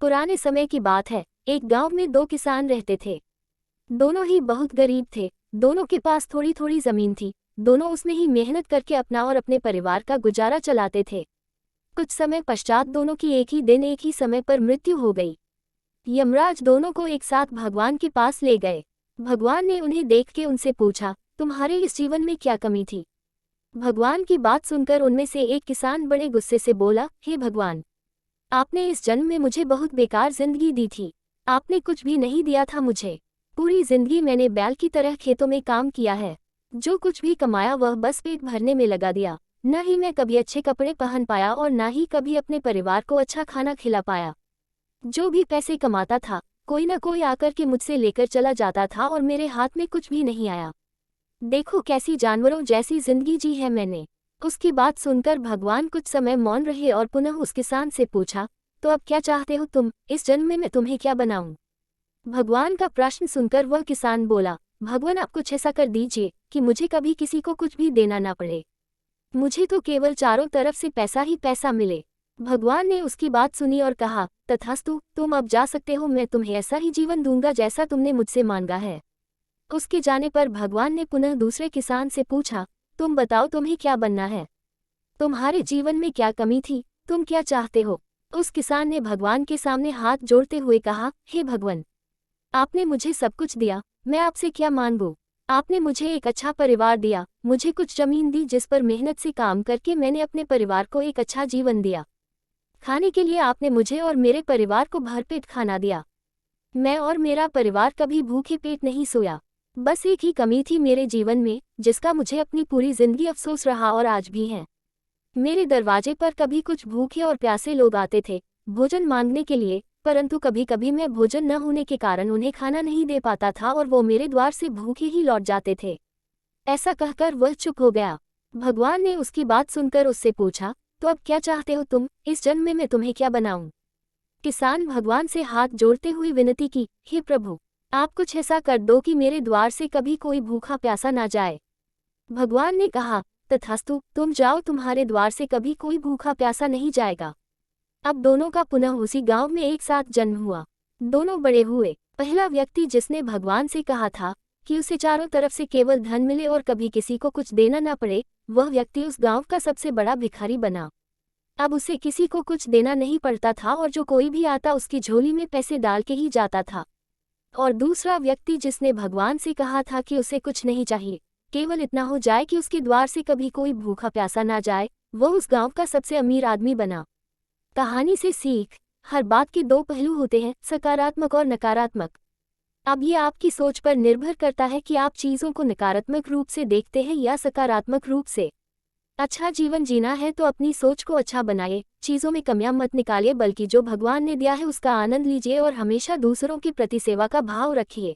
पुराने समय की बात है। एक गांव में दो किसान रहते थे। दोनों ही बहुत गरीब थे। दोनों के पास थोड़ी थोड़ी जमीन थी। दोनों उसमें ही मेहनत करके अपना और अपने परिवार का गुजारा चलाते थे। कुछ समय पश्चात दोनों की एक ही दिन एक ही समय पर मृत्यु हो गई। यमराज दोनों को एक साथ भगवान के पास ले गए। भगवान ने उन्हें देख के उनसे पूछा, तुम्हारे इस जीवन में क्या कमी थी? भगवान की बात सुनकर उनमें से एक किसान बड़े गुस्से से बोला, हे भगवान, आपने इस जन्म में मुझे बहुत बेकार जिंदगी दी थी। आपने कुछ भी नहीं दिया था मुझे। पूरी जिंदगी मैंने बैल की तरह खेतों में काम किया है। जो कुछ भी कमाया वह बस पेट भरने में लगा दिया। न ही मैं कभी अच्छे कपड़े पहन पाया और न ही कभी अपने परिवार को अच्छा खाना खिला पाया। जो भी पैसे कमाता था कोई न कोई आकर के मुझसे लेकर चला जाता था और मेरे हाथ में कुछ भी नहीं आया। देखो कैसी जानवरों जैसी जिंदगी जी है मैंने। उसकी बात सुनकर भगवान कुछ समय मौन रहे और पुनः उस किसान से पूछा, तो अब क्या चाहते हो तुम? इस जन्म में मैं तुम्हें क्या बनाऊं? भगवान का प्रश्न सुनकर वह किसान बोला, भगवान आप कुछ ऐसा कर दीजिए कि मुझे कभी किसी को कुछ भी देना ना पड़े। मुझे तो केवल चारों तरफ से पैसा ही पैसा मिले। भगवान ने उसकी बात सुनी और कहा, तथास्तु, तुम अब जा सकते हो। मैं तुम्हें ऐसा ही जीवन दूंगा जैसा तुमने मुझसे मांगा है। उसके जाने पर भगवान ने पुनः दूसरे किसान से पूछा, तुम बताओ तुम्हें क्या बनना है? तुम्हारे जीवन में क्या कमी थी? तुम क्या चाहते हो? उस किसान ने भगवान के सामने हाथ जोड़ते हुए कहा, हे भगवान, आपने मुझे सब कुछ दिया, मैं आपसे क्या मांगूं? आपने मुझे एक अच्छा परिवार दिया, मुझे कुछ जमीन दी जिस पर मेहनत से काम करके मैंने अपने परिवार को एक अच्छा जीवन दिया। खाने के लिए आपने मुझे और मेरे परिवार को भरपेट खाना दिया। मैं और मेरा परिवार कभी भूखे पेट नहीं सोया। बस एक ही कमी थी मेरे जीवन में, जिसका मुझे अपनी पूरी जिंदगी अफसोस रहा और आज भी है। मेरे दरवाजे पर कभी कुछ भूखे और प्यासे लोग आते थे भोजन मांगने के लिए, परंतु कभी कभी मैं भोजन न होने के कारण उन्हें खाना नहीं दे पाता था और वो मेरे द्वार से भूखे ही लौट जाते थे। ऐसा कहकर वह चुप हो गया। भगवान ने उसकी बात सुनकर उससे पूछा, तो अब क्या चाहते हो तुम? इस जन्म में मैं तुम्हें क्या बनाऊं? किसान भगवान से हाथ जोड़ते हुए विनती की, हे प्रभु, आप कुछ ऐसा कर दो कि मेरे द्वार से कभी कोई भूखा प्यासा ना जाए। भगवान ने कहा, तथास्तु, तुम जाओ, तुम्हारे द्वार से कभी कोई भूखा प्यासा नहीं जाएगा। अब दोनों का पुनः उसी गांव में एक साथ जन्म हुआ। दोनों बड़े हुए। पहला व्यक्ति जिसने भगवान से कहा था कि उसे चारों तरफ से केवल धन मिले और कभी किसी को कुछ देना ना पड़े, वह व्यक्ति उस गांव का सबसे बड़ा भिखारी बना। अब उसे किसी को कुछ देना नहीं पड़ता था और जो कोई भी आता उसकी झोली में पैसे डाल के ही जाता था। और दूसरा व्यक्ति जिसने भगवान से कहा था कि उसे कुछ नहीं चाहिए, केवल इतना हो जाए कि उसके द्वार से कभी कोई भूखा प्यासा ना जाए, वह उस गांव का सबसे अमीर आदमी बना। कहानी से सीख, हर बात के दो पहलू होते हैं, सकारात्मक और नकारात्मक। अब ये आपकी सोच पर निर्भर करता है कि आप चीज़ों को नकारात्मक रूप से देखते हैं या सकारात्मक रूप से। अच्छा जीवन जीना है तो अपनी सोच को अच्छा बनाइए, चीज़ों में कमियां मत निकालिए, बल्कि जो भगवान ने दिया है उसका आनंद लीजिए और हमेशा दूसरों के प्रति सेवा का भाव रखिए।